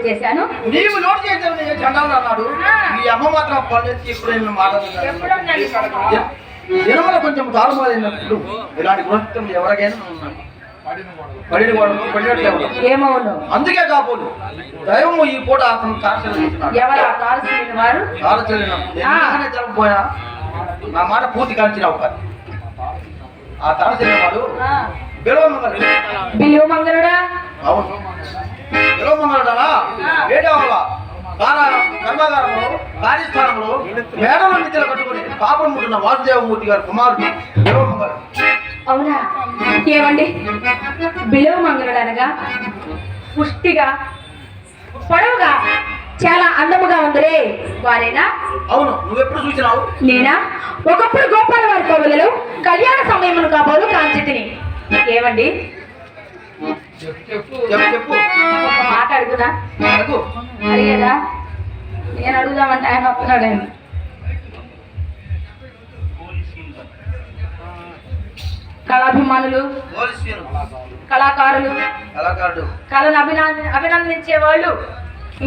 చేశాను. నీవు నోట్ చేసావు జెండాలు అన్నాడు. ఈ అమ్మ మాత్రం పల్లెత్తి ఎప్పుడైనా మాట్లాడుతున్నాడు. కొంచెం తారుమారైనప్పుడు ఇలాంటి గృహస్థం ఎవరికైనా ఏమవును. అందుకే కాబోలు దైవము ఈ పూట అతను జరగపోయినా నా మాట పూర్తి కాల్చినావు కాదు. ఆ తారసిన వాడు బిలువమంగళుడా. అవును, బిలువమంగళుడా. ఏడవ కర్మాగారంలో కార్యస్థానంలో మేడల నిద్ర కట్టుకుని పాపం ఉంటున్న వాసుదేవమూర్తి గారి కుమారుడు బిలువమంగళుడు. అవునా? ఏమండి, బిలువమంగళుడు అనగా పుష్టిగా పొడవుగా చాలా అందముగా ఉందిరే వారేనా? అవును. నువ్వెప్పుడు చూసినావు? నేనా? ఒకప్పుడు గోపాల వారి కోవెలలో కళ్యాణ సమయమును కాబోలు కాంచితిని. ఏమండి, చెప్పు. ఒక మాట అడుగునా? అడిగేదా? నేను అడుగుదామంటే ఆయన ఒప్పున్నాడు. కళాభిమానులు, కళాకారులు, కళను అభినందించే వాళ్ళు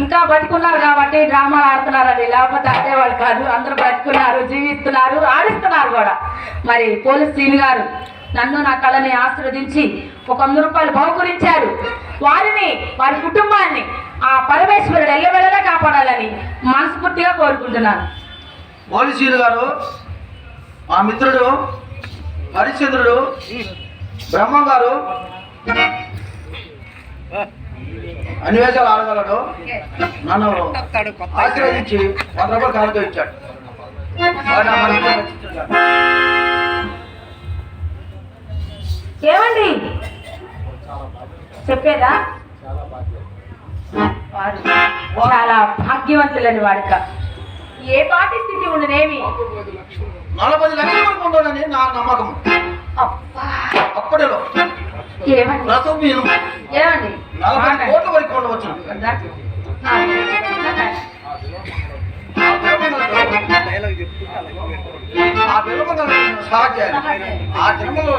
ఇంకా బతుకున్నారు కాబట్టి డ్రామాలు ఆడుతున్నారండి. లేకపోతే ఆడేవాళ్ళు కాదు. అందరూ బతుకున్నారు, జీవిస్తున్నారు, ఆడిస్తున్నారు కూడా. మరి పోలీస్ సీన్ గారు నన్ను నా కళని ఆశీర్వదించి ఒక 100 రూపాయలు బహుకరించారు. వారిని వారి కుటుంబాన్ని ఆ పరమేశ్వరుడు ఎల్లవెల్లలా కాపాడాలని మనస్ఫూర్తిగా కోరుకుంటున్నాను. పోలీస్ సీన్ గారు మా మిత్రుడు హరిశ్చంద్రుడు బ్రహ్మ గారు అన్వేషాలు ఆడగలడు. నన్ను ఆశీర్వదించి 100 రూపాయలు కానుక ఇచ్చాడు. ఏమండి చెప్పేదా? చాలా భాగ్యవంతులని వాడుక. ఏ పాటి స్థితి ఉండనేమి 40 లక్షల వరకు ఉండాలని నా నమ్మకం. అప్పటిలో ఏమండి 40 కోట్ల వరకు ఉండవచ్చు. ఆ బిల్వమంగళ సహజ ఆ జన్మలో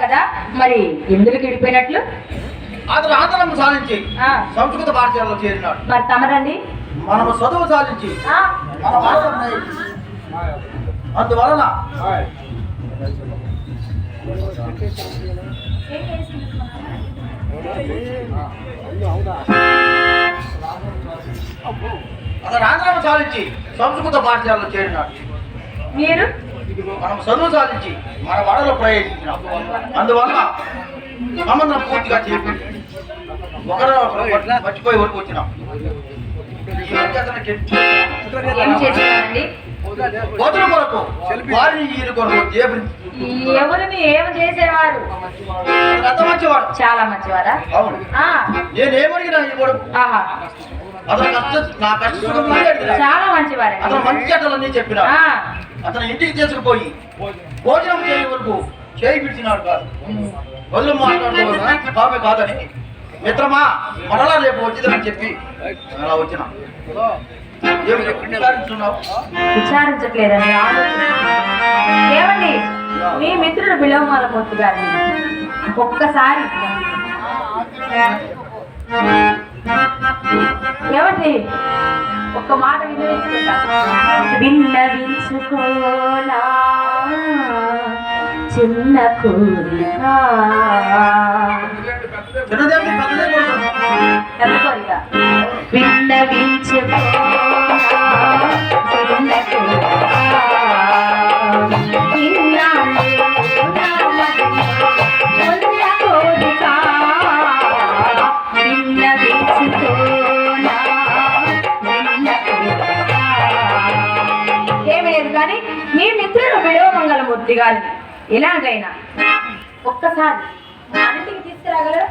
కదా, మరి ఎందుకు విడిపోయినట్లు? అతను ఆందోళన సాధించి ఆ, సంస్కృత పాఠశాలలో చేరినాడు. మరి తమరండి? మనము చదువు సాధించి ఆ, మన వాళ్ళని అందువలన అతను ఆందోళన సాధించి సంస్కృత పాఠశాలలో చేరినాడు. మీరు? మనం చదువు సాధించి మన వాడలో ప్రవేశించినాం. అందువల్ల సంబంధం పూర్తిగా చేపట్టి ఒకరు మర్చిపోయి వరకు వచ్చినాం. ఏం చేస్తున్నారండి? గోతుల కొరకు వారిని ఈయన కొరకు ఎవరిని ఏం చేసేవారు? అంత మంచివాడు. చాలా మంచివారా? అవును. ఆ, నేనేమడిగినా ఇవ్వడు. ఆహా, అతను నా కష్ట సుఖంలాగే అడిగినా. చాలా మంచివారండి. అతను మంచి చెడ్డలన్నీ చెప్పినా ఆ, అతను ఇంటికి తీసుకుపోయి భోజనం చేయ వరకు చేయి పిలిచినాడు కాదు. వదిలి మాట్లాడుతూ ఆమె కాదని మిత్రమా మనలా రేపు వచ్చిందని చెప్పి అలా వచ్చినా. విచారిస్తున్నావు? విచారించట్లేదండి, ఆలోచిస్తున్నాను. ఏమండి, మీ మిత్రుడు బిలవమాలమూర్తి గారిని ఒక్కసారి ఏమండి ఒక్క మాట విన్నవించుకోనా చిన్న కోరిక, చిన్నదేమి పెద్దదే కొడుకు. పెద్ద కోరిక. విన్నవించుకోనా చిన్న కోరిక, ఇన్నాళ్ళు నా మదిలో ఉన్న కోరిక, విన్నవించుకోనా చిన్న కోరిక. ఏమి లేదు కానీ మీ మిత్రుడు బిడవమంగళమూర్తి గారిని ఎలాగైనా ఒక్కసారి ఇంటికి తీసుకురాగలరు?